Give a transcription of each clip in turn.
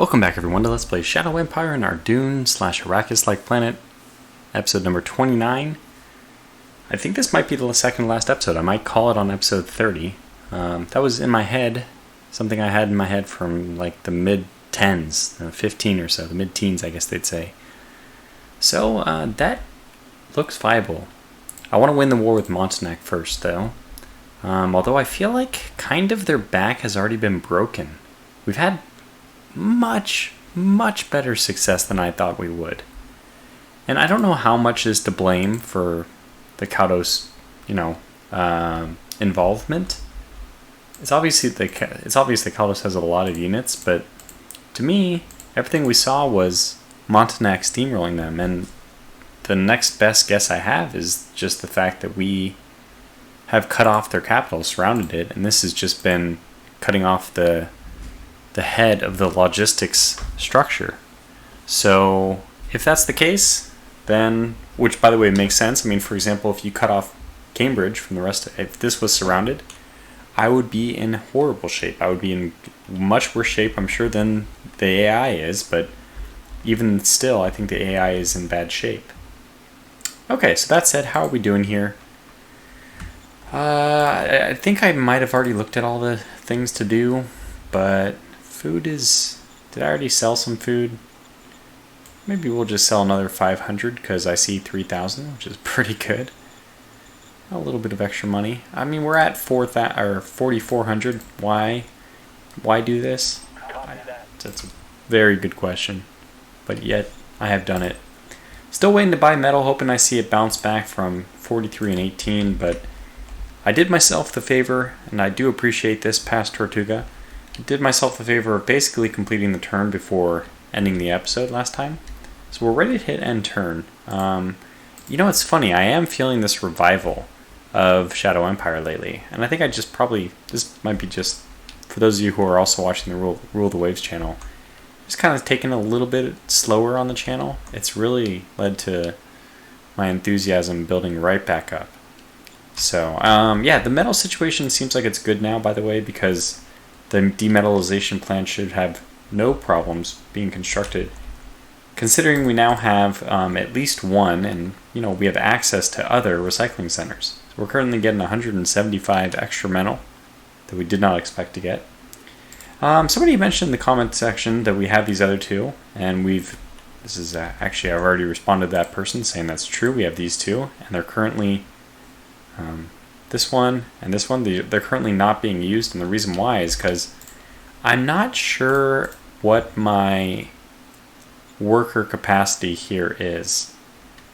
Welcome back everyone to Let's Play Shadow Empire in our Dune / Arrakis-like planet, episode number 29. I think this might be the second last episode. I might call it on episode 30. That was in my head, something I had in my head from like the mid-10s, 15 or so, the mid-teens I guess they'd say. So that looks viable. I want to win the war with Montagnac first though, although I feel like kind of their back has already been broken. We've had much better success than I thought we would. And I don't know how much is to blame for the Kaudos, involvement. It's obvious that Kaudos has a lot of units, but to me, everything we saw was Montagnac steamrolling them, and the next best guess I have is just the fact that we have cut off their capital, surrounded it, and this has just been cutting off the head of the logistics structure. So if that's the case, then, which by the way makes sense, I mean, for example, if you cut off Cambridge from the rest if this was surrounded, I would be in horrible shape. I would be in much worse shape, I'm sure, than the AI is, but even still, I think the AI is in bad shape. Okay, so that said, how are we doing here? I think I might have already looked at all the things to do, but food is... Did I already sell some food? Maybe we'll just sell another 500 because I see 3,000, which is pretty good. A little bit of extra money. I mean, we're at 4,400. Why do this? That's a very good question, but yet I have done it. Still waiting to buy metal, hoping I see it bounce back from 43 and 18, but I did myself the favor, and I do appreciate this past Tortuga. I did myself the favor of basically completing the turn before ending the episode last time. So we're ready to hit end turn. It's funny, I am feeling this revival of Shadow Empire lately, and I think this might be just, for those of you who are also watching the Rule the Waves channel, just kind of taking a little bit slower on the channel. It's really led to my enthusiasm building right back up. So, the metal situation seems like it's good now, by the way, because the demetallization plant should have no problems being constructed, considering we now have at least one, and we have access to other recycling centers. So we're currently getting 175 extra metal that we did not expect to get. Somebody mentioned in the comment section that we have these other two, and I've already responded to that person saying that's true. We have these two, and they're currently this one and this one, they're currently not being used, and the reason why is because I'm not sure what my worker capacity here is.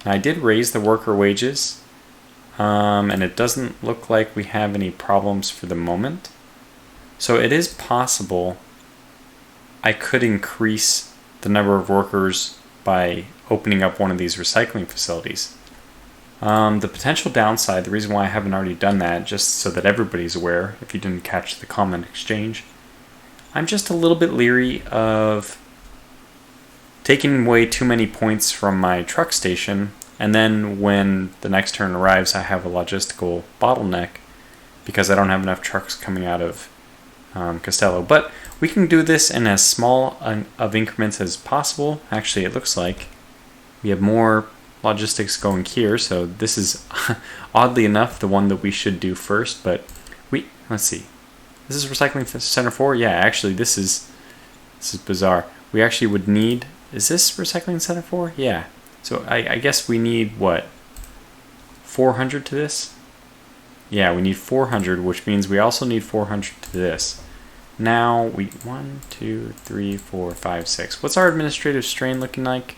Now, I did raise the worker wages, and it doesn't look like we have any problems for the moment. So it is possible I could increase the number of workers by opening up one of these recycling facilities. The potential downside, the reason why I haven't already done that, just so that everybody's aware, if you didn't catch the comment exchange, I'm just a little bit leery of taking away too many points from my truck station, and then when the next turn arrives, I have a logistical bottleneck because I don't have enough trucks coming out of Castello. But we can do this in as small of increments as possible. Actually, it looks like we have more logistics going here, so this is oddly enough the one that we should do first, but let's see. This is recycling center 4? Yeah, actually this is bizarre. We actually would need, is this recycling center 4? Yeah. So I guess we need what? 400 to this? Yeah, we need 400, which means we also need 400 to this. Now 1, 2, 3, 4, 5, 6. What's our administrative strain looking like?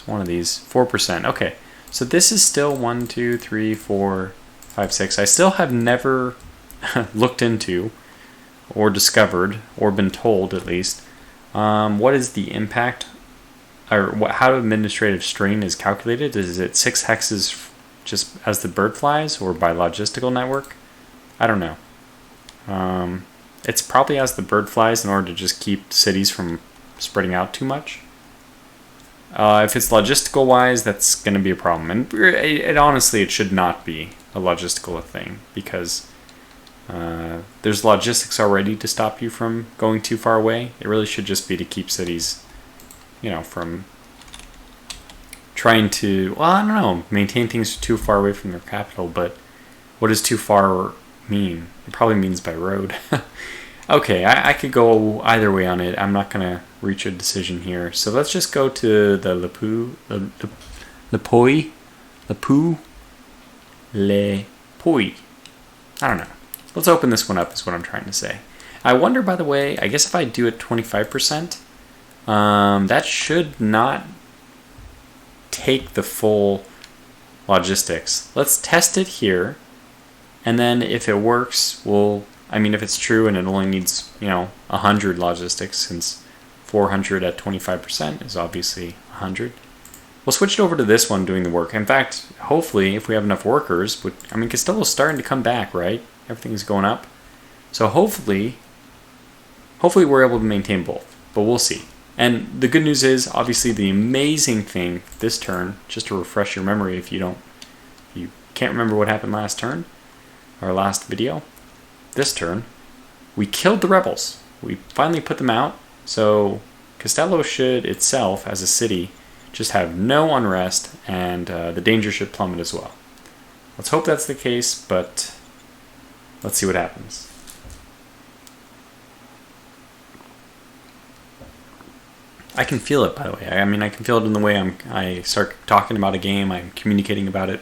One of these, 4%. Okay, so this is still 1, 2, 3, 4, 5, 6. I still have never looked into or discovered or been told, at least, what is the impact or how administrative strain is calculated. Is it 6 hexes just as the bird flies or by logistical network? I don't know. It's probably as the bird flies in order to just keep cities from spreading out too much. If it's logistical wise, that's going to be a problem. And honestly, it should not be a logistical thing, because There's logistics already to stop you from going too far away. It really should just be to keep cities, you know, from trying to, well, I don't know, maintain things too far away from their capital, but what does too far mean? It probably means by road. Okay, I could go either way on it. I'm not going to reach a decision here. So let's just go to the Lepoi. I don't know. Let's open this one up is what I'm trying to say. I wonder, by the way, I guess if I do it 25%, that should not take the full logistics. Let's test it here, and then if it works, if it's true and it only needs, 100 logistics, since 400 at 25% is obviously 100. We'll switch it over to this one doing the work. In fact, hopefully, if we have enough workers, Castello's starting to come back, right? Everything's going up. So hopefully we're able to maintain both, but we'll see. And the good news is, obviously, the amazing thing this turn, just to refresh your memory if you can't remember what happened last turn, our last video, this turn, we killed the rebels. We finally put them out, so Castello should itself, as a city, just have no unrest, and the danger should plummet as well. Let's hope that's the case, but let's see what happens. I can feel it, by the way. I can feel it in the way I start talking about a game, I'm communicating about it.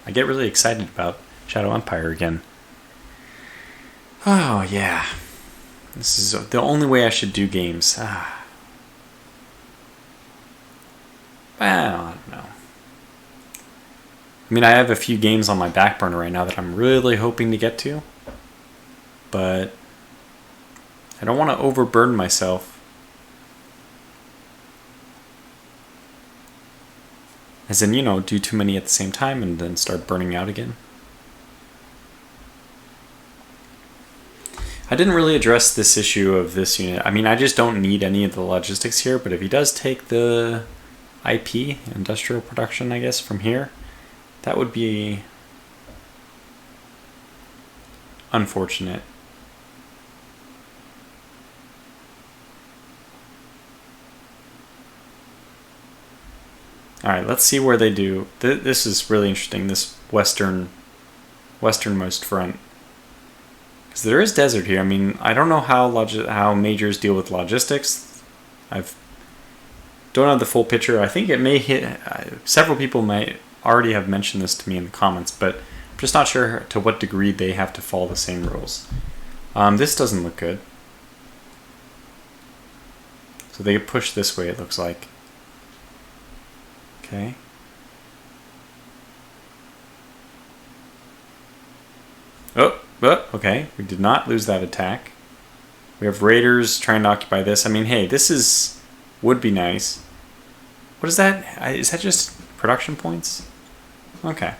I get really excited about Shadow Empire again. Oh, yeah. This is the only way I should do games. Well, I don't know. I have a few games on my back burner right now that I'm really hoping to get to. But I don't want to overburden myself. As in, do too many at the same time and then start burning out again. I didn't really address this issue of this unit. I just don't need any of the logistics here, but if he does take the IP, industrial production, I guess, from here, that would be unfortunate. Alright, let's see where they do. This is really interesting, this westernmost front. Because there is desert here. I don't know how majors deal with logistics. Don't have the full picture. I think it may hit. Several people might already have mentioned this to me in the comments, but I'm just not sure to what degree they have to follow the same rules. This doesn't look good. So they get pushed this way, it looks like. Okay. Okay. We did not lose that attack. We have raiders trying to occupy this. Hey, this would be nice. What is that? Is that just production points? Okay.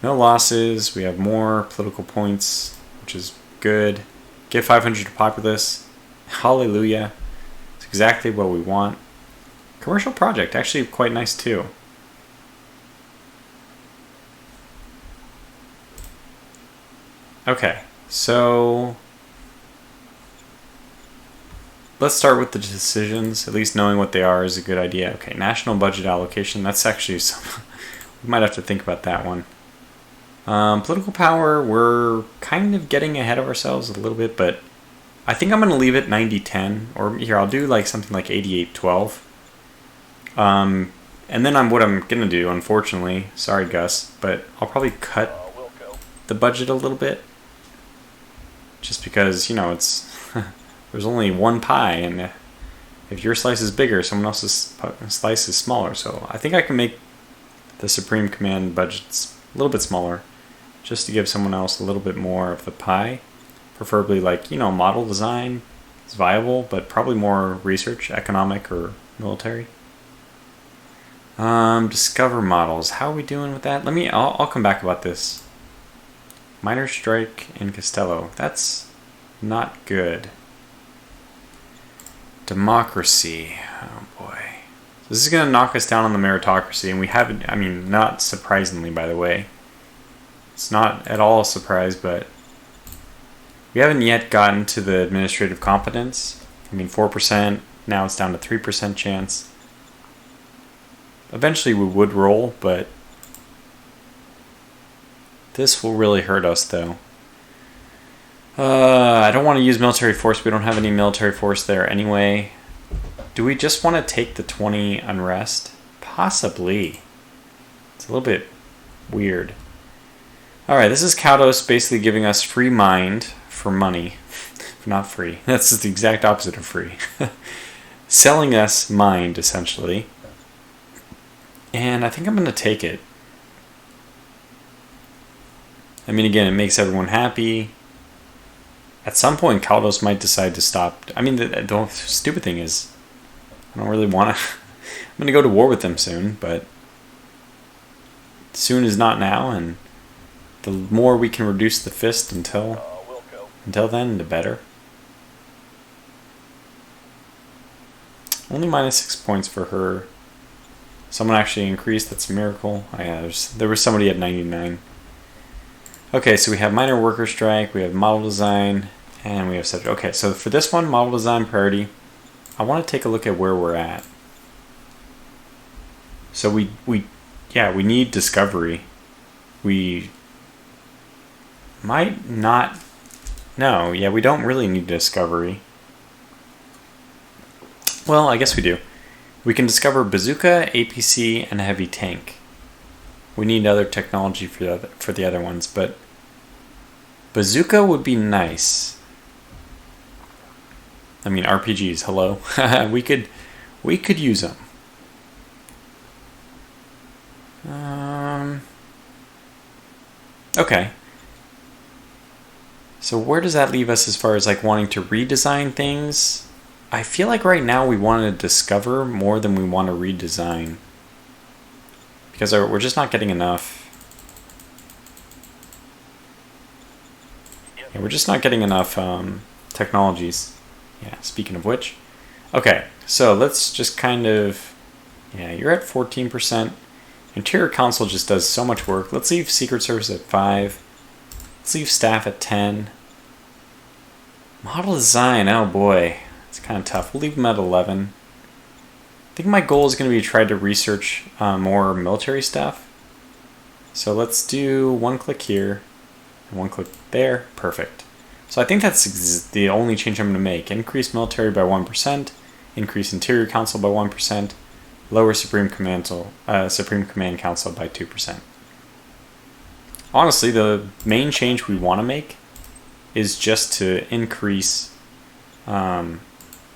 No losses. We have more political points, which is good. Get 500 to populace. Hallelujah. It's exactly what we want. Commercial project, actually quite nice too. Okay, so let's start with the decisions. At least knowing what they are is a good idea. Okay, national budget allocation. That's actually we might have to think about that one. Political power, we're kind of getting ahead of ourselves a little bit, but I think I'm going to leave it 90-10. Or here, I'll do something like 88-12. And then what I'm going to do, unfortunately, sorry Gus, but I'll probably cut the budget a little bit. Just because, it's there's only one pie, and if your slice is bigger, someone else's slice is smaller. So I think I can make the Supreme Command budgets a little bit smaller, just to give someone else a little bit more of the pie. Preferably model design is viable, but probably more research, economic or military. Discover models. How are we doing with that? I'll come back about this. Minor strike in Castello. That's not good. Democracy. Oh boy. This is going to knock us down on the meritocracy, and we haven't, not surprisingly, by the way. It's not at all a surprise, but We haven't yet gotten to the administrative competence. I mean, 4%, now it's down to 3% chance. Eventually we would roll, but this will really hurt us, though. I don't want to use military force. We don't have any military force there anyway. Do we just want to take the 20 unrest? Possibly. It's a little bit weird. Alright, this is Kaudos basically giving us free mind for money. Not free. That's the exact opposite of free. Selling us mind, essentially. And I think I'm going to take it. I mean, again, it makes everyone happy. At some point, Kaudos might decide to stop. I mean, the stupid thing is, I don't really want to. I'm going to go to war with them soon, but soon is not now, and the more we can reduce the fist until then, the better. Only -6 points for her. Someone actually increased. That's a miracle. Oh, yeah, there was somebody at 99. Okay, so we have minor worker strike, we have model design, and we have subject. Okay, so for this one, model design priority, I want to take a look at where we're at. So we need discovery. We might not. No, yeah, we don't really need discovery. Well, I guess we do. We can discover bazooka, APC, and a heavy tank. We need other technology for the other ones, but bazooka would be nice. I mean, RPGs, hello. we could use them. Okay. So where does that leave us as far as like wanting to redesign things? I feel like right now we want to discover more than we want to redesign. Because we're just not getting enough. Yeah, we're just not getting enough technologies. Yeah, speaking of which. Okay, so let's just kind of... Yeah, you're at 14%. Interior Council just does so much work. Let's leave Secret Service at 5. Let's leave Staff at 10. Model Design, oh boy. It's kind of tough. We'll leave them at 11. I think my goal is going to be to try to research more military stuff. So let's do one click here, and one click there. Perfect. So I think that's the only change I'm going to make. Increase military by 1%, increase Interior Council by 1%, lower Supreme Command Council by 2%. Honestly, the main change we want to make is just to increase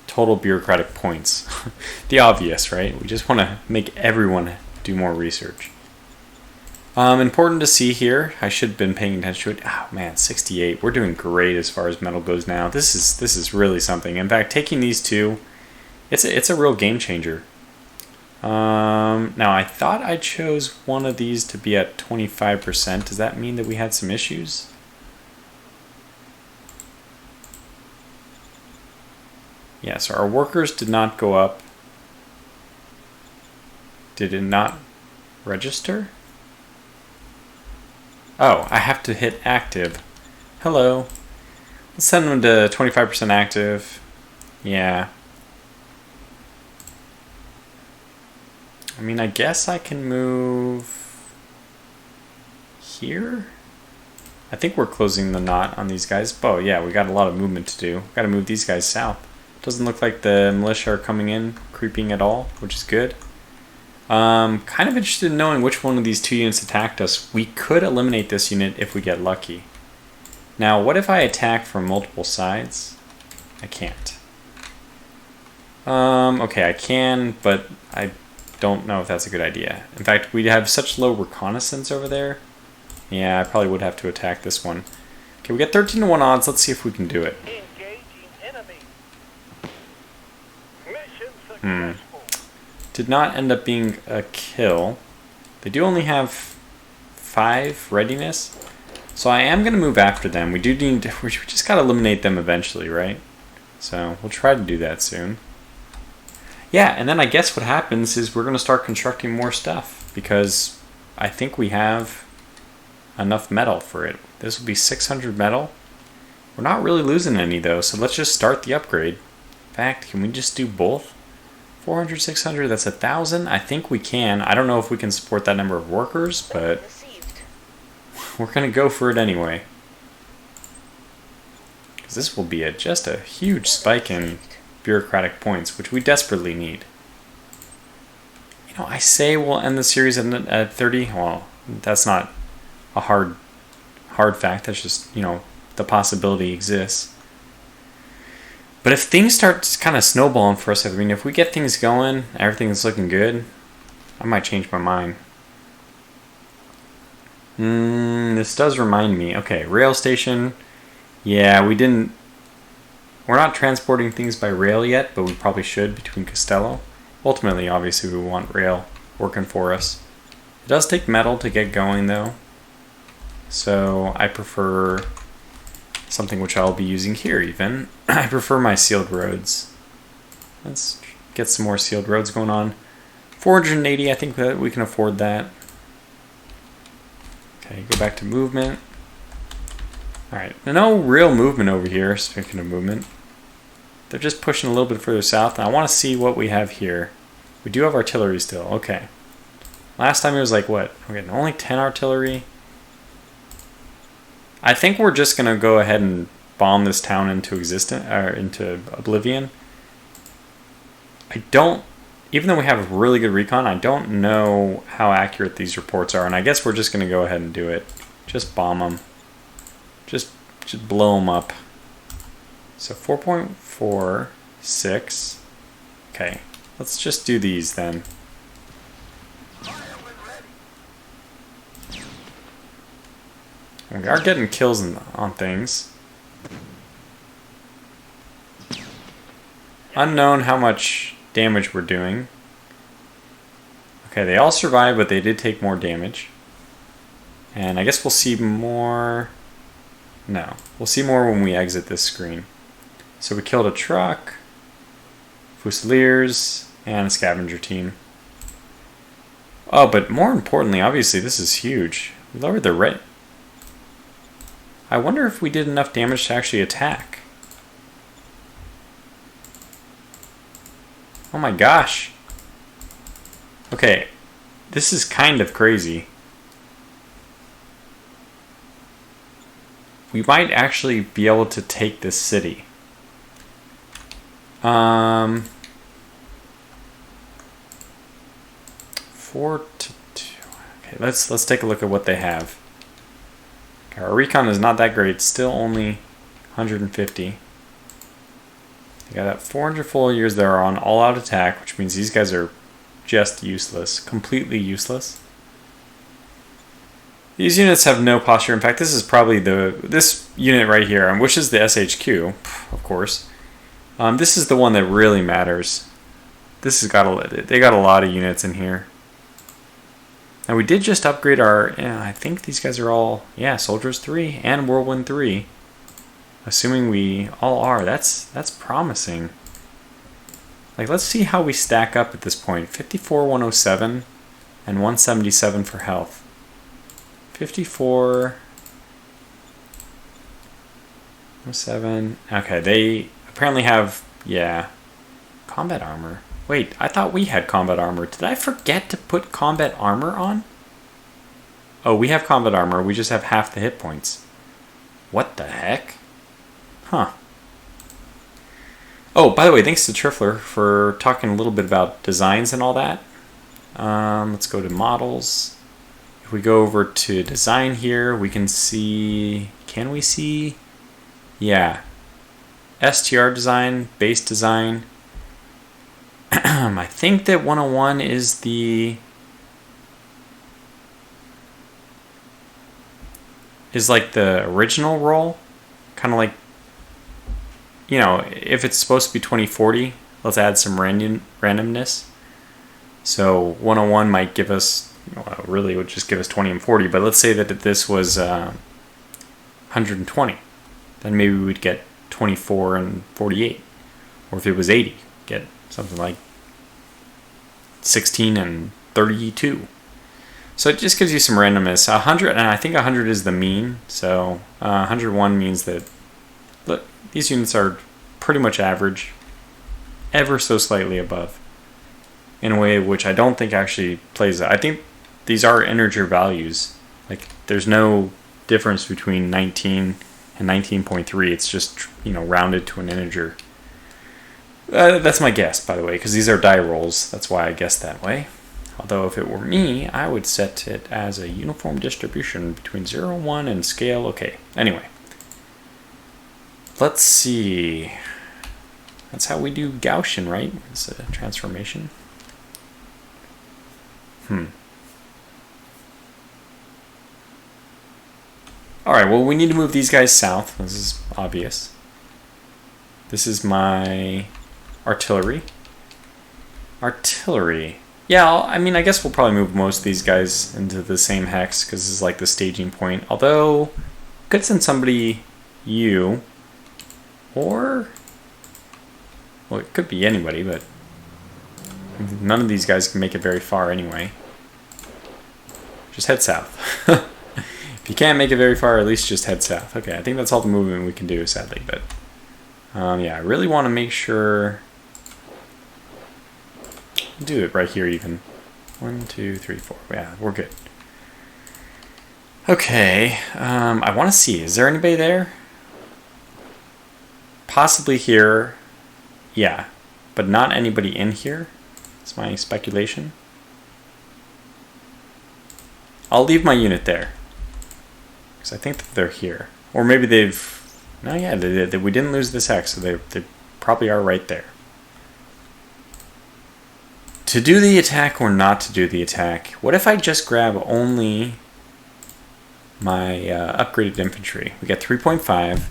total bureaucratic points. The obvious, right? We just want to make everyone do more research. Important to see here. I should have been paying attention to it. Oh man, 68. We're doing great as far as metal goes now. This is really something. In fact, taking these two, it's a real game changer. Now I thought I chose one of these to be at 25%. Does that mean that we had some issues? Yeah, so our workers did not go up. Did it not register? Oh, I have to hit active. Hello. Let's send them to 25% active. Yeah. I mean, I guess I can move here? I think we're closing the knot on these guys. Oh, yeah, we got a lot of movement to do. Got to move these guys south. Doesn't look like the militia are coming in, creeping at all, which is good. Kind of interested in knowing which one of these two units attacked us. We could eliminate this unit if we get lucky. Now, what if I attack from multiple sides? I can't. Okay, I can, but I don't know if that's a good idea. In fact, we have such low reconnaissance over there. Yeah, I probably would have to attack this one. Okay, we got 13 to 1 odds. Let's see if we can do it. Did not end up being a kill. They do only have 5 readiness. So I am going to move after them. We just got to eliminate them eventually, right? So we'll try to do that soon. Yeah, and then I guess what happens is we're going to start constructing more stuff. Because I think we have enough metal for it. This will be 600 metal. We're not really losing any though, so let's just start the upgrade. In fact, can we just do both? 400, 600, that's 1,000. I think we can. I don't know if we can support that number of workers, but we're going to go for it anyway. Because this will be just a huge spike in bureaucratic points, which we desperately need. You know, I say we'll end the series at 30. Well, that's not a hard fact. That's just, you know, the possibility exists. But if things start kind of snowballing for us, I mean, if we get things going, everything's looking good, I might change my mind. This does remind me. Okay, rail station. Yeah, we're not transporting things by rail yet, but we probably should between Castello. Ultimately, obviously, we want rail working for us. It does take metal to get going, though. So I prefer something which I'll be using here even. I prefer my sealed roads. Let's get some more sealed roads going on. 480, I think that we can afford that. Okay, go back to movement. Alright, no real movement over here, speaking of movement. They're just pushing a little bit further south, and I want to see what we have here. We do have artillery still, okay. Last time it was like, what? Okay, only 10 artillery. I think we're just going to go ahead and bomb this town into existence, or into oblivion. Even though we have really good recon, I don't know how accurate these reports are, and I guess we're just going to go ahead and do it. Just bomb them. Just blow them up. So 4.46. Okay, let's just do these then. We are getting kills on things. Unknown how much damage we're doing. Okay, they all survived, but they did take more damage. And I guess we'll see more... No, we'll see more when we exit this screen. So we killed a truck, Fusiliers, and a scavenger team. Oh, but more importantly, obviously this is huge. We lowered the rate. I wonder if we did enough damage to actually attack. Oh my gosh. Okay, this is kind of crazy. We might actually be able to take this city. 4 to 2. Okay, let's take a look at what they have. Okay, our recon is not that great. Still only 150. They got that 400 full years that are on all-out attack, which means these guys are just useless, completely useless. These units have no posture. In fact, this is probably this unit right here, which is the SHQ, of course. This is the one that really matters. This has got they got a lot of units in here. And we did just upgrade our. I think these guys are all Soldiers 3 and Whirlwind 3. Assuming we all are, that's promising. Like, let's see how we stack up at this point. 54, 107, and 177 for health. 54, 107. Okay, they apparently have, combat armor. Wait, I thought we had combat armor. Did I forget to put combat armor on? Oh, we have combat armor. We just have half the hit points. What the heck? Huh. Oh, by the way, thanks to Trifler for talking a little bit about designs and all that. Let's go to models. If we go over to design here, we can see... Can we see? Yeah. STR design, base design. I think that 101 is like the original roll. Kind of like, you know, if it's supposed to be 2040, let's add some randomness. So 101 might give us, well, really it would just give us 20 and 40, but let's say that if this was 120, then maybe we would get 24 and 48. Or if it was 80, get something like 16 and 32. So it just gives you some randomness. 100, and I think 100 is the mean, so 101 means that these units are pretty much average, ever so slightly above, in a way which I don't think actually plays out. I think these are integer values. Like, there's no difference between 19 and 19.3. It's just, rounded to an integer. That's my guess, by the way, because these are die rolls. That's why I guessed that way. Although if it were me, I would set it as a uniform distribution between 0 and 1 and scale. Okay, anyway. Let's see. That's how we do Gaussian, right? It's a transformation. Alright, well, we need to move these guys south. This is obvious. This is my artillery. Artillery. Yeah, I guess we'll probably move most of these guys into the same hex, because this is like the staging point. Although, could send somebody you, or, well, it could be anybody, but none of these guys can make it very far anyway. Just head south. If you can't make it very far, at least just head south. Okay, I think that's all the movement we can do, sadly, but yeah, I really want to make sure. Do it right here even. 1, 2, 3, 4. Yeah, we're good. Okay, I want to see. Is there anybody there? Possibly here. Yeah, but not anybody in here. That's my speculation. I'll leave my unit there, because I think that they're here. Or maybe they've... No, yeah, we didn't lose this hex, so they probably are right there. To do the attack or not to do the attack? What if I just grab only my upgraded infantry? We get 3.5.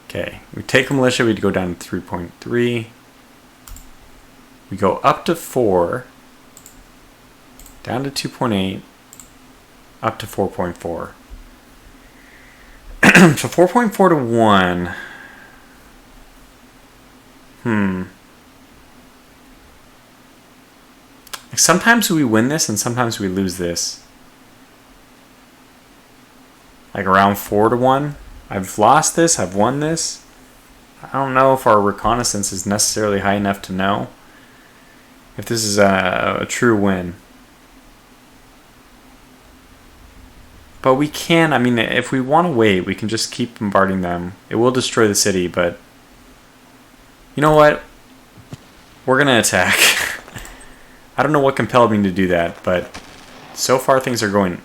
Okay, we take the militia, we go down to 3.3. We go up to 4. Down to 2.8. Up to 4.4. So 4.4 to 1. Sometimes we win this and sometimes we lose this. Like around 4 to 1. I've lost this, I've won this. I don't know if our reconnaissance is necessarily high enough to know if this is a true win. But we can, if we want to wait, we can just keep bombarding them. It will destroy the city, but you know what? We're going to attack. I don't know what compelled me to do that, but so far things are going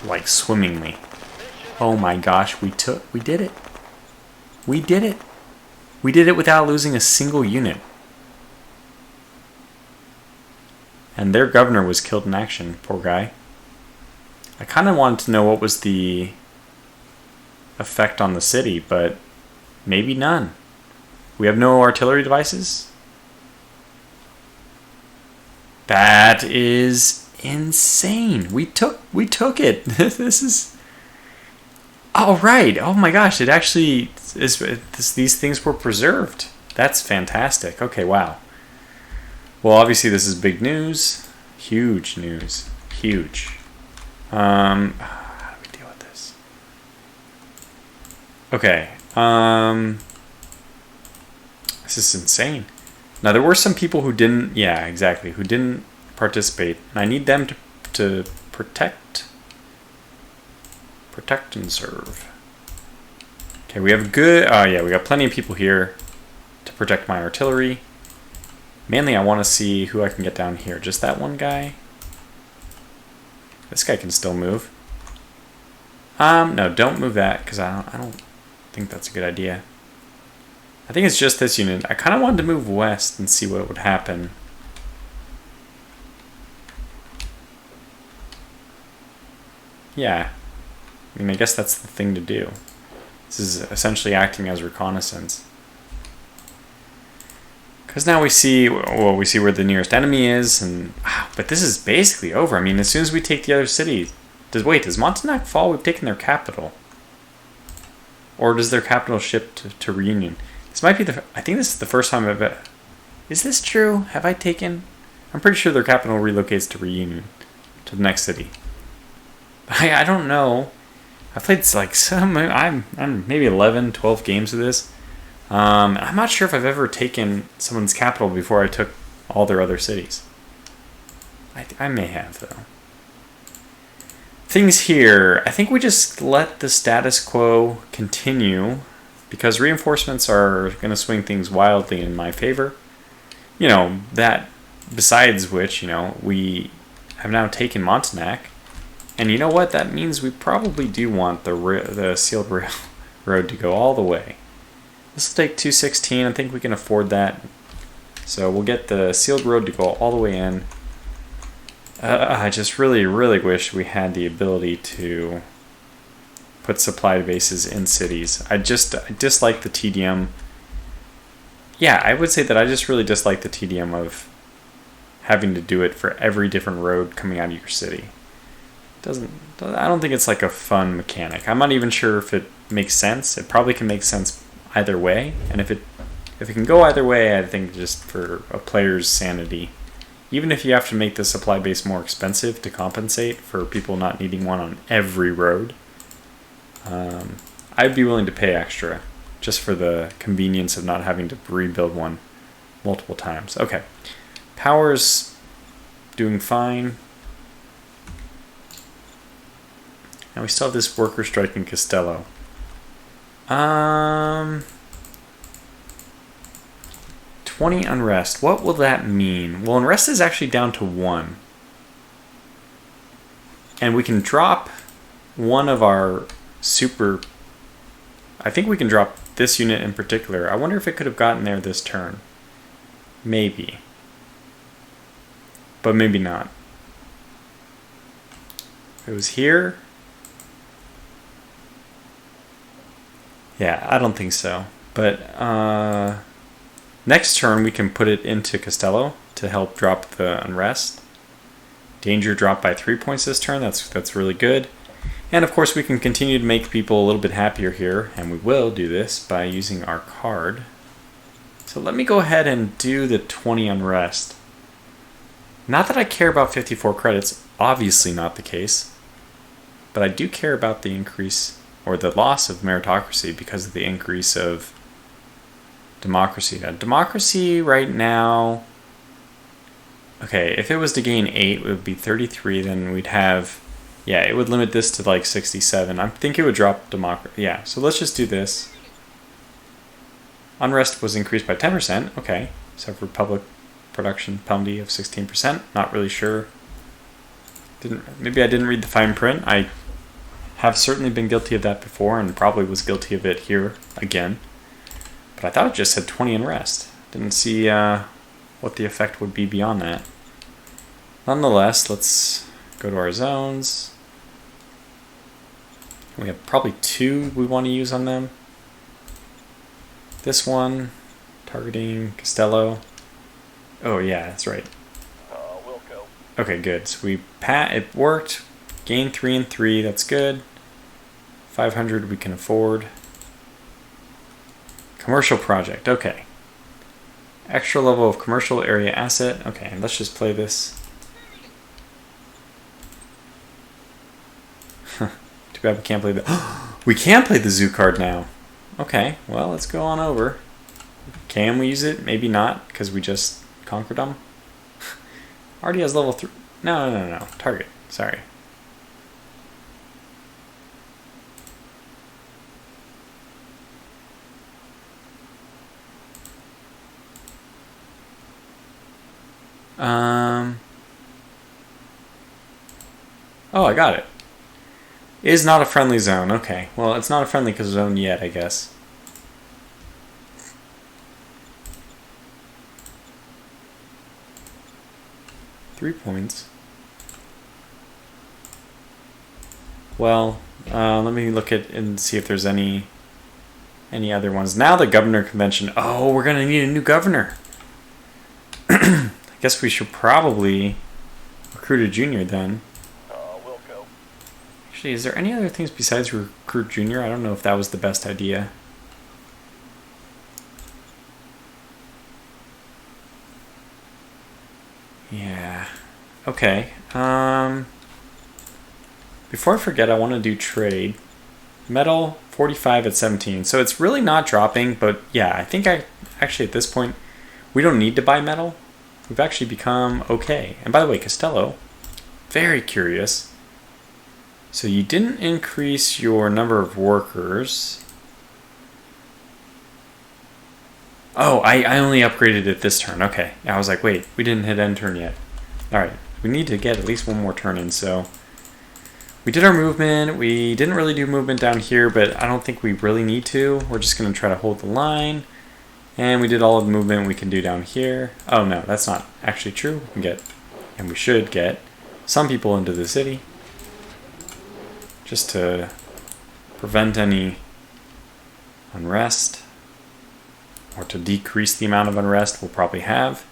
like swimmingly. Oh my gosh, we did it. We did it. We did it without losing a single unit. And their governor was killed in action, poor guy. I kind of wanted to know what was the effect on the city, but maybe none. We have no artillery devices? That is insane. We took it. This is... Oh, right. Oh my gosh, it actually is... These things were preserved. That's fantastic. Okay, wow. Well, obviously this is big news. Huge news. Huge. How do we deal with this? Okay. This is insane. Now, there were some people who didn't... Yeah, exactly. Who didn't participate. And I need them to protect. Protect and serve. Okay, we have good... yeah, we got plenty of people here to protect my artillery. Mainly, I want to see who I can get down here. Just that one guy. This guy can still move. No, don't move that, because I don't think that's a good idea. I think it's just this unit. I kind of wanted to move west and see what would happen. Yeah. I guess that's the thing to do. This is essentially acting as reconnaissance. Because now we see where the nearest enemy is, and wow, but this is basically over. As soon as we take the other city, does Montagnac fall? We've taken their capital. Or does their capital shift to Reunion? This might be I think this is the first time I've... Is this true? Have I taken... I'm pretty sure their capital relocates to Reunion, to the next city. I don't know. I played like I'm maybe 11, 12 games of this. I'm not sure if I've ever taken someone's capital before I took all their other cities. I may have, though. Things here. I think we just let the status quo continue because reinforcements are going to swing things wildly in my favor. You know, that besides which, you know, we have now taken Montagnac. And you know what? That means we probably do want the sealed railroad to go all the way. This will take 216. I think we can afford that. So we'll get the sealed road to go all the way in. I just really, really wish we had the ability to put supply bases in cities. I dislike the TDM. Yeah, I would say that I just really dislike the TDM of having to do it for every different road coming out of your city. I don't think it's like a fun mechanic. I'm not even sure if it makes sense. It probably can make sense either way, and if it can go either way, I think just for a player's sanity, even if you have to make the supply base more expensive to compensate for people not needing one on every road, I'd be willing to pay extra just for the convenience of not having to rebuild one multiple times. Okay, power's doing fine. Now we still have this worker strike in Castello. 20 unrest. What will that mean? Well, unrest is actually down to 1. And we can drop one of our super... I think we can drop this unit in particular. I wonder if it could have gotten there this turn. Maybe. But maybe not. If it was here... Yeah, I don't think so. But next turn we can put it into Castello to help drop the unrest. Danger dropped by 3 points this turn. That's really good. And of course we can continue to make people a little bit happier here, and we will do this by using our card. So let me go ahead and do the 20 unrest. Not that I care about 54 credits, obviously not the case. But I do care about the increase or the loss of meritocracy because of the increase of democracy. Now, democracy right now... Okay, if it was to gain 8, it would be 33, then we'd have... Yeah, it would limit this to like 67. I think it would drop democracy. Yeah, so let's just do this. Unrest was increased by 10%. Okay, so for public production penalty of 16%. Not really sure. Maybe I didn't read the fine print. I have certainly been guilty of that before and probably was guilty of it here again. But I thought it just said 20 unrest. Didn't see what the effect would be beyond that. Nonetheless, let's go to our zones. We have probably 2 we want to use on them. This one, targeting Castello. Oh yeah, that's right. We'll go. Okay, good. So it worked. Gain 3 and 3, that's good. 500 we can afford. Commercial project, okay. Extra level of commercial area asset. Okay, let's just play this. Too bad we can't play the... We can play the zoo card now. Okay, well, let's go on over. Can we use it? Maybe not, because we just conquered them. Already has level 3. No. Target. Sorry. Oh, I got it. Is not a friendly zone. Okay. Well, it's not a friendly zone yet, I guess. Three points. Well, let me look at and see if there's any other ones. Now the governor convention. Oh, we're gonna need a new governor. I guess we should probably recruit a junior then. We'll go. Actually, is there any other things besides recruit junior? I don't know if that was the best idea. Yeah. Okay. Before I forget, I want to do trade. Metal, 45 at 17. So it's really not dropping, but yeah, I think actually at this point, we don't need to buy metal. We've actually become okay. And by the way, Costello, very curious. So you didn't increase your number of workers. Oh, I only upgraded it this turn. Okay. I was like, wait, we didn't hit end turn yet. Alright, we need to get at least one more turn in, so... We did our movement. We didn't really do movement down here, but I don't think we really need to. We're just going to try to hold the line. And we did all of the movement we can do down here. Oh no, that's not actually true. We can get, and we should get, some people into the city. Just to prevent any unrest. Or to decrease the amount of unrest we'll probably have.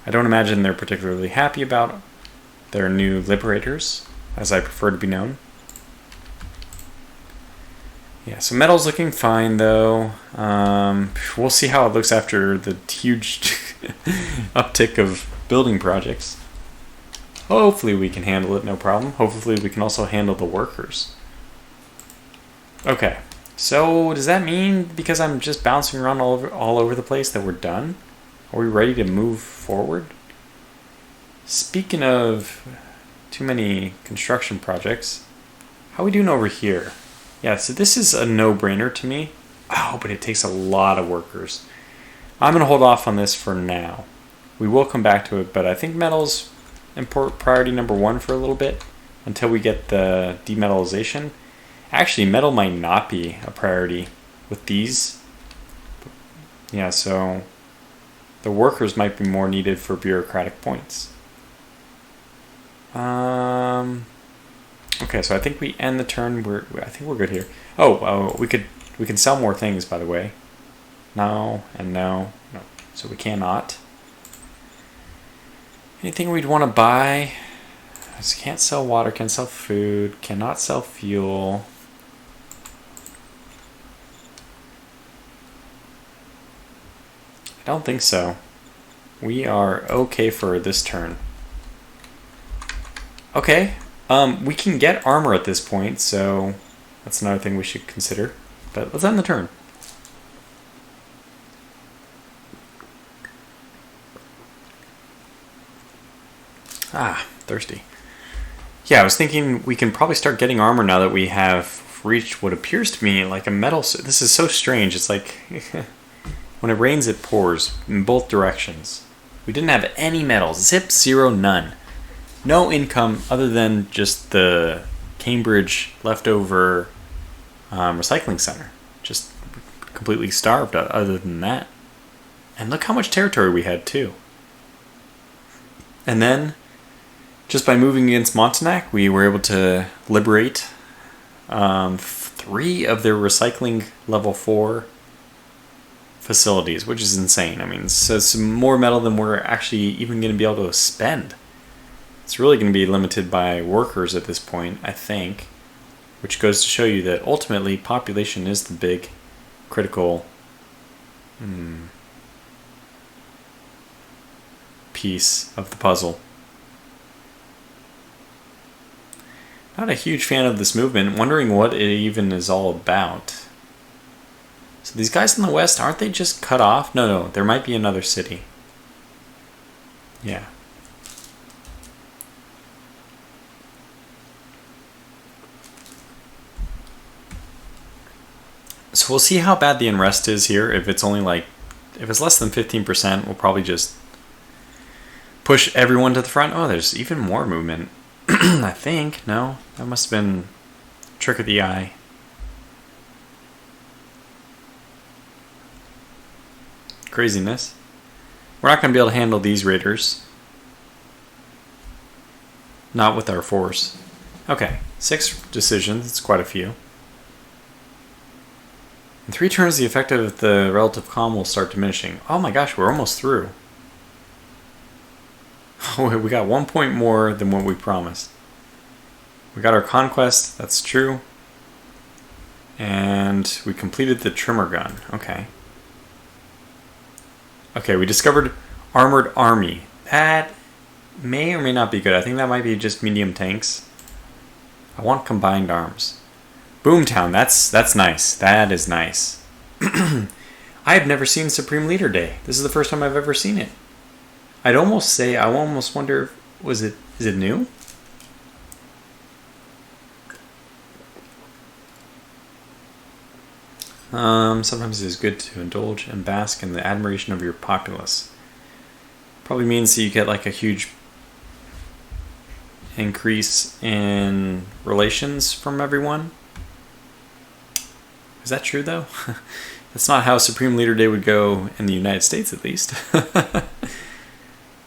I don't imagine they're particularly happy about their new liberators, as I prefer to be known. Yeah, so metal's looking fine though. We'll see how it looks after the huge uptick of building projects. Hopefully we can handle it, no problem. Hopefully we can also handle the workers. Okay, so does that mean because I'm just bouncing around all over the place that we're done? Are we ready to move forward? Speaking of too many construction projects, how are we doing over here? Yeah, so this is a no-brainer to me. Oh, but it takes a lot of workers. I'm going to hold off on this for now. We will come back to it, but I think metal's priority number one for a little bit until we get the demetallization. Actually, metal might not be a priority with these. Yeah, so the workers might be more needed for bureaucratic points. Okay, so I think we end the turn. I think we're good here. Oh, we can sell more things, by the way. No and no. So we cannot. Anything we'd want to buy? Can't sell water. Can't sell food. Cannot sell fuel. I don't think so. We are okay for this turn. Okay. We can get armor at this point, so that's another thing we should consider. But let's end the turn. Ah, thirsty. Yeah, I was thinking we can probably start getting armor now that we have reached what appears to me like a metal... This is so strange. It's like when it rains, it pours in both directions. We didn't have any metals. Zip, zero, none. No income other than just the Cambridge leftover recycling center. Just completely starved other than that. And look how much territory we had too. And then, just by moving against Montagnac, we were able to liberate 3 of their recycling level 4 facilities, which is insane. I mean, so it's more metal than we're actually even going to be able to spend. It's really going to be limited by workers at this point, I think, which goes to show you that ultimately population is the big critical piece of the puzzle. Not a huge fan of this movement, wondering what it even is all about. So these guys in the west, aren't they just cut off? No, there might be another city. Yeah. So we'll see how bad the unrest is here. If it's only like, if it's less than 15%, we'll probably just push everyone to the front. Oh, there's even more movement. I think. No, that must have been trick of the eye. Craziness. We're not going to be able to handle these raiders. Not with our force. Okay, 6 decisions. It's quite a few. In 3 turns, the effect of the relative calm will start diminishing. Oh my gosh, we're almost through. Oh, we got 1 point more than what we promised. We got our conquest, that's true. And we completed the trimmer gun. Okay. Okay, we discovered armored army. That may or may not be good. I think that might be just medium tanks. I want combined arms. Boomtown, that's nice. That is nice. I've never seen Supreme Leader Day. This is the first time I've ever seen it. I almost wonder, is it new? Sometimes it is good to indulge and bask in the admiration of your populace. Probably means that you get like a huge increase in relations from everyone. Is that true though? That's not how Supreme Leader Day would go in the United States, at least.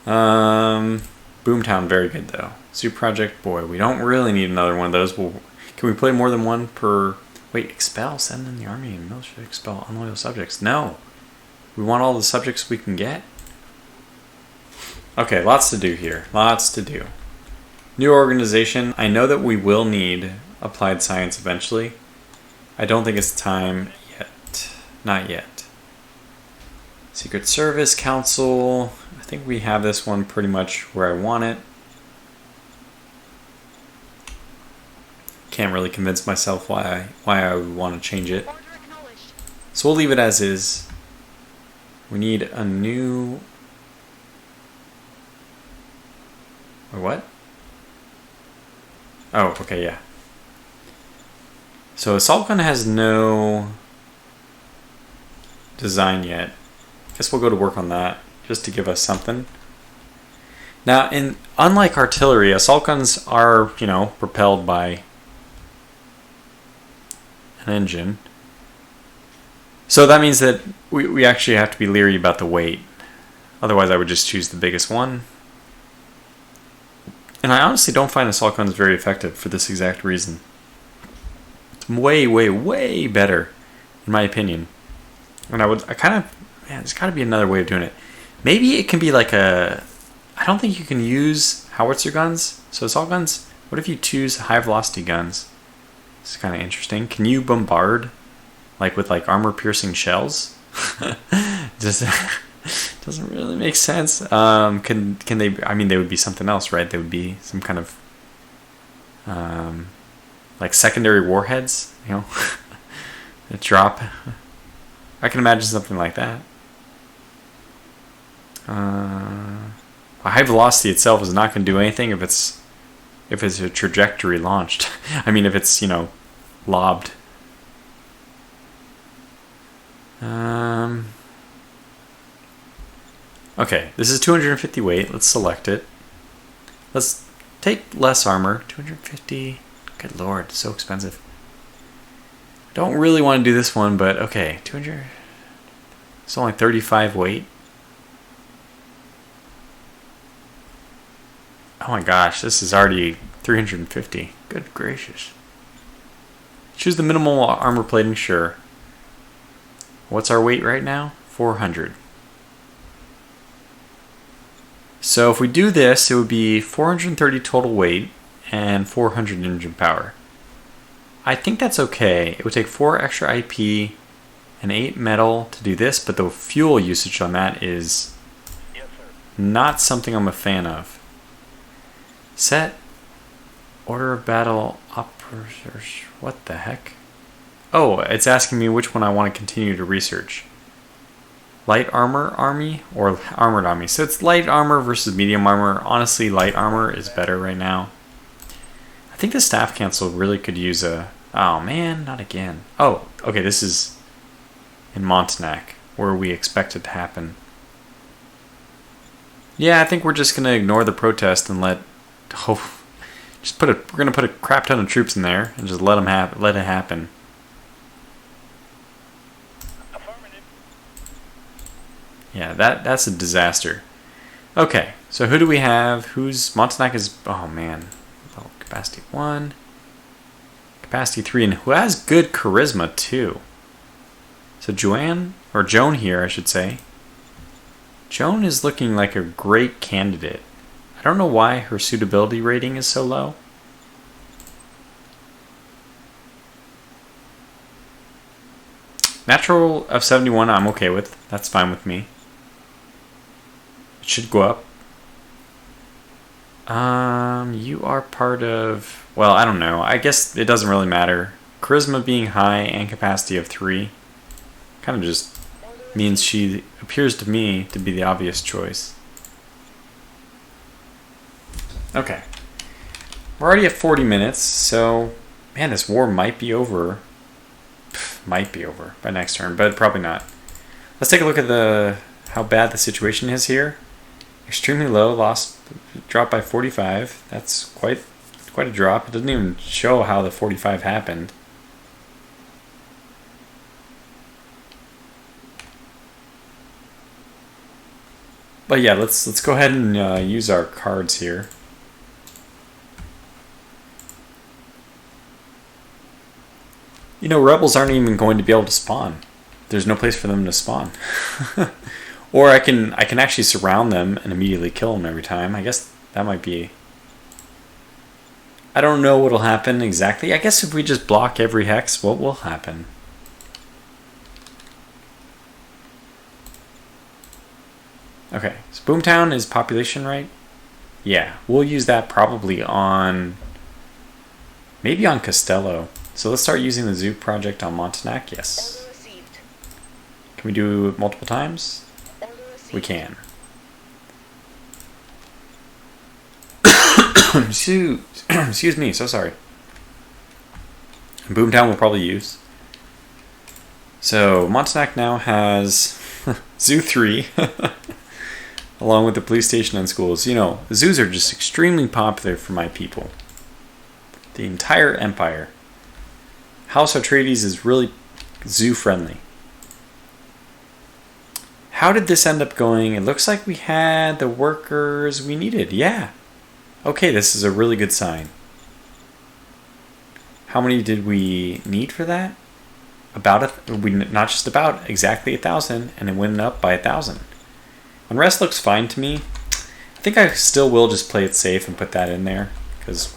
Boomtown, very good though. Super Project, boy, we don't really need another one of those. Can we play more than one per? Wait, expel, send in the army and military, expel unloyal subjects. No, we want all the subjects we can get. Okay, lots to do here. Lots to do. New organization. I know that we will need applied science eventually. I don't think it's time yet. Not yet. Secret Service Council. I think we have this one pretty much where I want it. Can't really convince myself why I would want to change it. So we'll leave it as is. We need a new... Or what? Oh, okay, yeah. So assault gun has no design yet. Guess we'll go to work on that just to give us something. Now, unlike artillery, assault guns are, propelled by an engine. So that means that we actually have to be leery about the weight. Otherwise, I would just choose the biggest one. And I honestly don't find assault guns very effective for this exact reason. It's way, way, way better, in my opinion. And there's got to be another way of doing it. Maybe it can be like I don't think you can use howitzer guns. So assault guns, what if you choose high velocity guns? This is kind of interesting. Can you bombard with armor piercing shells? Just doesn't really make sense. Can they? I mean, they would be something else, right? They would be some kind of secondary warheads. A drop. I can imagine something like that. High velocity itself is not going to do anything if it's a trajectory launched. I mean, if it's lobbed. Okay, this is 250 weight. Let's select it. Let's take less armor. 250. Good lord, so expensive. Don't really want to do this one, but okay. 200. It's only 35 weight. Oh my gosh, this is already 350. Good gracious. Choose the minimal armor plating, sure. What's our weight right now? 400. So if we do this, it would be 430 total weight and 400 engine power. I think that's okay. It would take 4 extra IP and 8 metal to do this, but the fuel usage on that is not something I'm a fan of. Set order of battle operators. What the heck? Oh, it's asking me which one I want to continue to research. Light armor army or armored army. So it's light armor versus medium armor. Honestly, light armor is better right now. I think the staff council really could use a... Oh man, not again. Oh, okay, this is in Montagnac, where we expect it to happen. Yeah, I think we're just going to ignore the protest and let... we're going to put a crap ton of troops in there and just let it happen. Yeah, that's a disaster. Okay, so who do we have? Montagnac is... Oh, man. Oh, capacity 1. Capacity 3, and who has good charisma, too. So Joan here, I should say. Joan is looking like a great candidate. I don't know why her suitability rating is so low. Natural of 71, I'm okay with. That's fine with me. It should go up. You are part of... Well, I don't know. I guess it doesn't really matter. charisma being high and capacity of 3 kind of just means she appears to me to be the obvious choice. Okay. We're already at 40 minutes, so man, this war might be over. Might be over by next turn, but probably not. Let's take a look at how bad the situation is here. Extremely low, dropped by 45. That's quite a drop. It doesn't even show how the 45 happened. But yeah, let's go ahead and use our cards here. You know, rebels aren't even going to be able to spawn. There's no place for them to spawn. Or I can actually surround them and immediately kill them every time. I guess that might be... I don't know what'll happen exactly. I guess if we just block every hex, what will happen? Okay, so Boomtown is population, right? Yeah, we'll use that probably on... maybe on Costello. So let's start using the Zoo project on Montagnac, yes. Can we do it multiple times? We can. Excuse me, so sorry. Boomtown we'll probably use. So Montagnac now has Zoo 3, along with the police station and schools. You know, the zoos are just extremely popular for my people. The entire empire. House Atreides is really zoo friendly. How did this end up going? It looks like we had the workers we needed. Yeah. Okay, this is a really good sign. How many did we need for that? Not just about, exactly 1,000, and it went up by 1,000. Unrest looks fine to me. I think I still will just play it safe and put that in there, because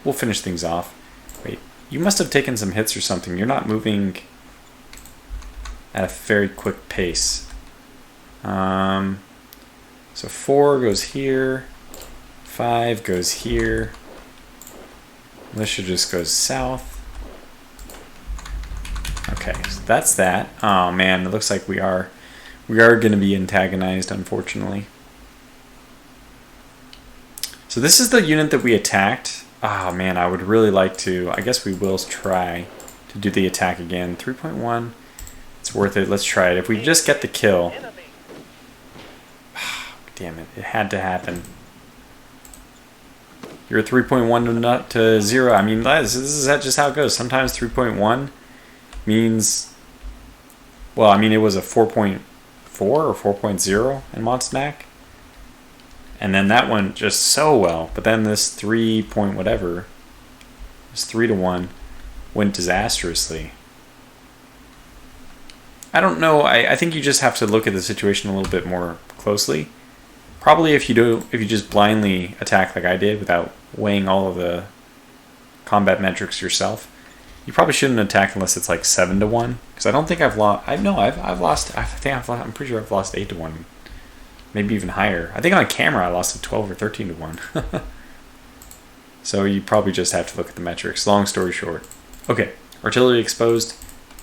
we'll finish things off. Wait, you must have taken some hits or something. You're not moving at a very quick pace. So 4 goes here, 5 goes here, militia just goes south. Okay, so that's that. Oh man, it looks like we are going to be antagonized, unfortunately. So this is the unit that we attacked. Oh man, I would really like to, I guess we will try to do the attack again. 3.1, it's worth it, let's try it. If we just get the kill. Damn it, it had to happen. You're 3.1 to 0. I mean, this is just how it goes. Sometimes 3.1 means... well, I mean, it was a 4.4 or 4.0 in Montagnac. And then that went just so well. But then this 3 point whatever, this 3 to 1, went disastrously. I don't know. I think you just have to look at the situation a little bit more closely. Probably if you just blindly attack like I did without weighing all of the combat metrics yourself, you probably shouldn't attack unless it's like 7 to 1. Because I don't think I've lost. I'm pretty sure I've lost 8 to 1, maybe even higher. I think on camera I lost at 12 or 13 to 1. So you probably just have to look at the metrics. Long story short, okay, artillery exposed.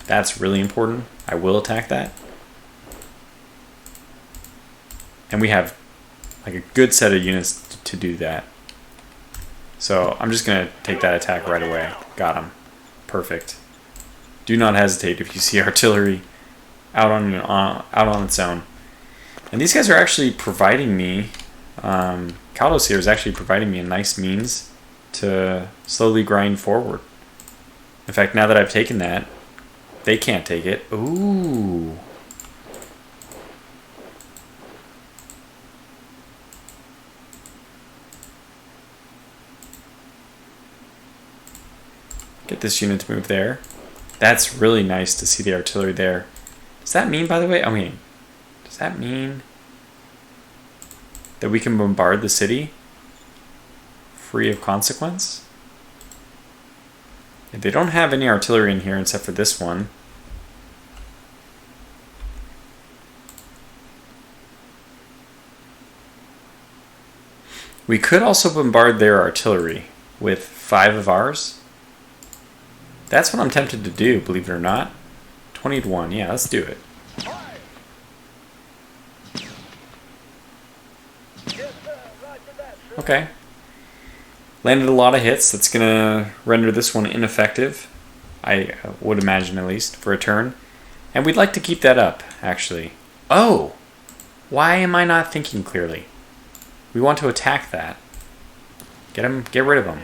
That's really important. I will attack that, and we have like a good set of units to do that. So I'm just going to take that attack right away. Got him. Perfect. Do not hesitate if you see artillery out on its own. And these guys are actually providing me, Kaldos here is actually providing me a nice means to slowly grind forward. In fact, now that I've taken that, they can't take it. Ooh. Get this unit to move there. That's really nice to see the artillery there. Does that mean, by the way, does that mean that we can bombard the city free of consequence? If they don't have any artillery in here except for this one. We could also bombard their artillery with 5 of ours. That's what I'm tempted to do, believe it or not. 20 to 1. Yeah, let's do it. Okay. Landed a lot of hits. That's going to render this one ineffective. I would imagine, at least, for a turn. And we'd like to keep that up, actually. Oh! Why am I not thinking clearly? We want to attack that. Get rid of him.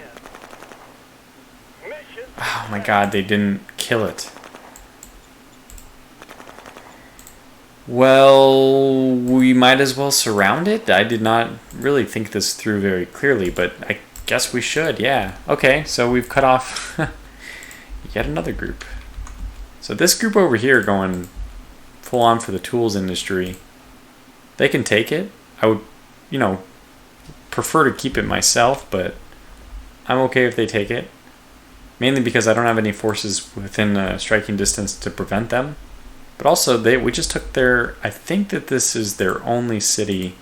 Oh my god, they didn't kill it. Well, we might as well surround it. I did not really think this through very clearly, but I guess we should, yeah. Okay, so we've cut off yet another group. So this group over here going full on for the tools industry, they can take it. I would, prefer to keep it myself, but I'm okay if they take it. Mainly because I don't have any forces within striking distance to prevent them. But also, we just took their... I think that this is their only city.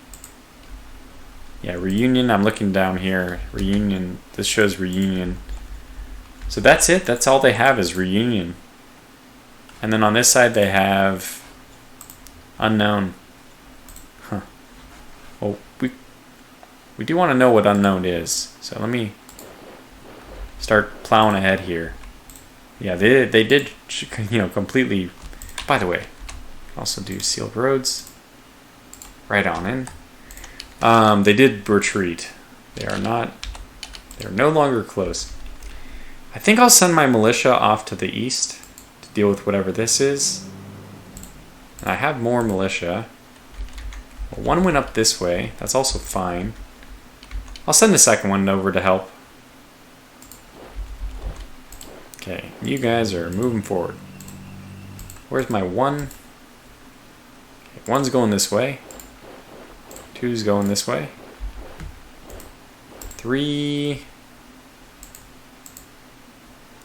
Yeah, Reunion. I'm looking down here. Reunion. This shows Reunion. So that's it. That's all they have is Reunion. And then on this side they have Unknown. Huh. Well, we do want to know what Unknown is. So let me start plowing ahead here. Yeah, they did, completely... By the way, also do sealed roads. Right on in. They did retreat. They're no longer close. I think I'll send my militia off to the east to deal with whatever this is. And I have more militia. Well, one went up this way. That's also fine. I'll send the second one over to help. Okay, you guys are moving forward. Where's my one? Okay, one's going this way. Two's going this way. Three.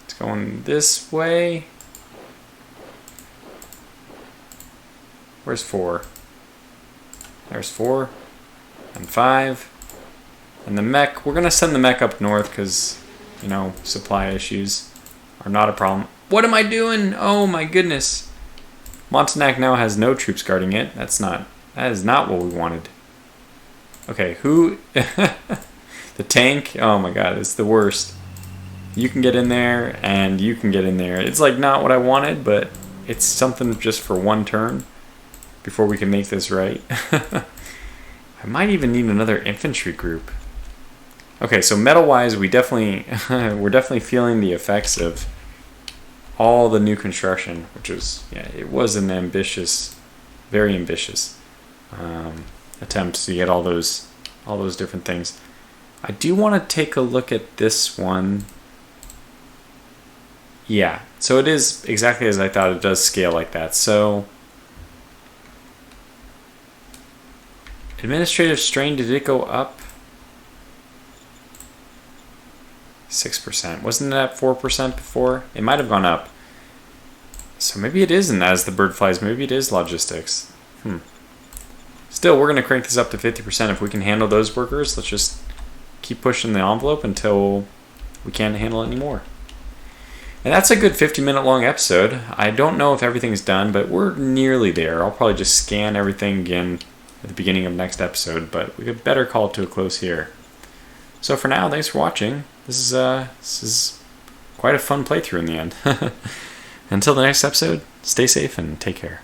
It's going this way. Where's 4? There's 4. And 5. And the mech. We're going to send the mech up north because, supply issues are not a problem. What am I doing? Oh my goodness. Montagnac now has no troops guarding it. That is not what we wanted. Okay, who... The tank? Oh my god, it's the worst. You can get in there, and you can get in there. It's like not what I wanted, but it's something just for one turn before we can make this right. I might even need another infantry group. Okay, so metal-wise, we're definitely feeling the effects of all the new construction, which was, it was an ambitious, very ambitious attempt to get all those different things. I do want to take a look at this one. Yeah, so it is exactly as I thought. It does scale like that. So administrative strain, did it go up? 6%. Wasn't it at 4% before? It might have gone up. So maybe it isn't as the bird flies. Maybe it is logistics. Still, we're going to crank this up to 50% if we can handle those workers. Let's just keep pushing the envelope until we can't handle it anymore. And that's a good 50-minute long episode. I don't know if everything's done, but we're nearly there. I'll probably just scan everything again at the beginning of next episode, but we could better call it to a close here. So for now, thanks for watching. This is quite a fun playthrough in the end. Until the next episode, stay safe and take care.